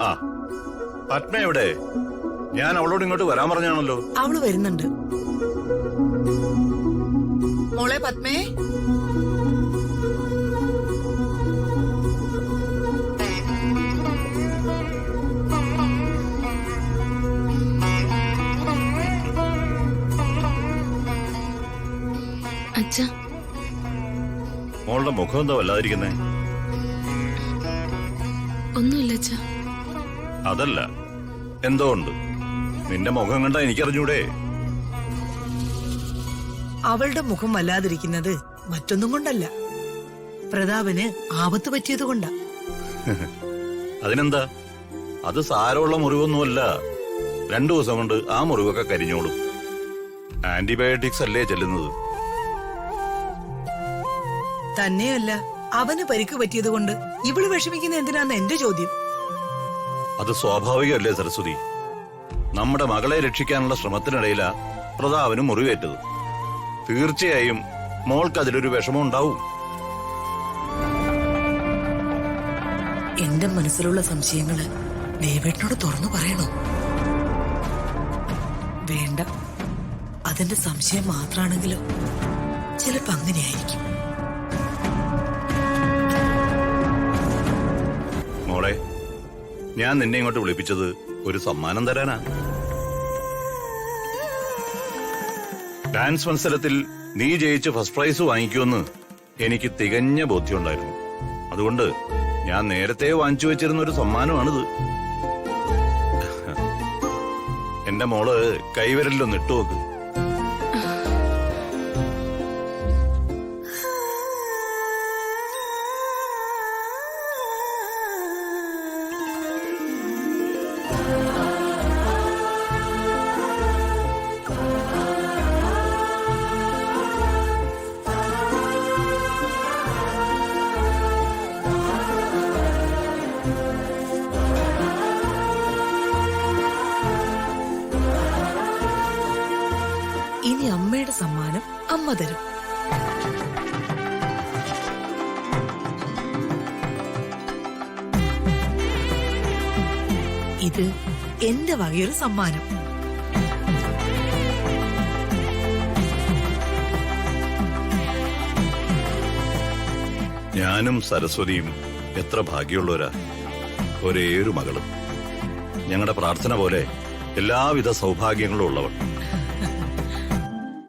ആ പത്മ എവിടെ? ഞാൻ അവളോട് ഇങ്ങോട്ട് വരാൻ പറഞ്ഞാണല്ലോ. അവള് വരുന്നുണ്ട്. മോളെ പത്മേ, അച്ഛാ, മോളുടെ മുഖം എന്താ വല്ലാതിരിക്കുന്നേ? ഒന്നുമില്ല അച്ഛാ. അതല്ല, എന്തോ ഉണ്ട്. നിന്റെ മുഖം കണ്ടാ എനിക്കറിഞ്ഞൂടെ? അവളുടെ മുഖം വല്ലാതിരിക്കുന്നത് മറ്റൊന്നും കൊണ്ടല്ല, പ്രതാപന് ആപത്ത് പറ്റിയത് കൊണ്ടാ. അതിനെന്താ? അത് സാരമുള്ള മുറിവൊന്നുമല്ല. 2 ദിവസം കൊണ്ട് ആ മുറിവൊക്കെ കരിഞ്ഞോളും. ആന്റിബയോട്ടിക്സ് അല്ലേ ചെല്ലുന്നത്. തന്നെയല്ല, അവന് പരിക്ക് പറ്റിയത് കൊണ്ട് ഇവള് വിഷമിക്കുന്ന എന്തിനാന്ന് എന്റെ ചോദ്യം. അത് സ്വാഭാവികമല്ലേ സരസ്വതി? നമ്മുടെ മകളെ രക്ഷിക്കാനുള്ള ശ്രമത്തിനിടയിലാ പ്രതാപന് മുറിവേറ്റത്. തീർച്ചയായും മോൾക്ക് അതിലൊരു വിഷമം ഉണ്ടാവും. എന്റെ മനസ്സിലുള്ള സംശയങ്ങള് ദേവേട്ടനോട് തുറന്നു പറയണോ? വേണ്ട, അതിന്റെ സംശയം മാത്രാണെങ്കിലോ ചിലപ്പോ അങ്ങനെയായിരിക്കും. മോളെ, ഞാൻ നിന്നെ ഇങ്ങോട്ട് വിളിപ്പിച്ചത് ഒരു സമ്മാനം തരാനാ. ഡാൻസ് മത്സരത്തിൽ നീ ജയിച്ച് ഫസ്റ്റ് പ്രൈസ് വാങ്ങിക്കുമെന്ന് എനിക്ക് തികഞ്ഞ ബോധ്യമുണ്ടായിരുന്നു. അതുകൊണ്ട് ഞാൻ നേരത്തെ വാങ്ങിച്ചു വെച്ചിരുന്ന ഒരു സമ്മാനമാണിത്. എന്റെ മോള് കൈവിരലിലൊന്ന് ഇട്ടുനോക്ക്. ഇനി അമ്മയുടെ സമ്മാനം അമ്മ തരും. ഇത് എന്റെ വകയൊരു സമ്മാനം. ഞാനും സരസ്വതിയും എത്ര ഭാഗ്യമുള്ളവരാ. ഒരേ ഒരു മകളും. ഞങ്ങളുടെ പ്രാർത്ഥന പോലെ എല്ലാവിധ സൗഭാഗ്യങ്ങളും ഉള്ളവൾ.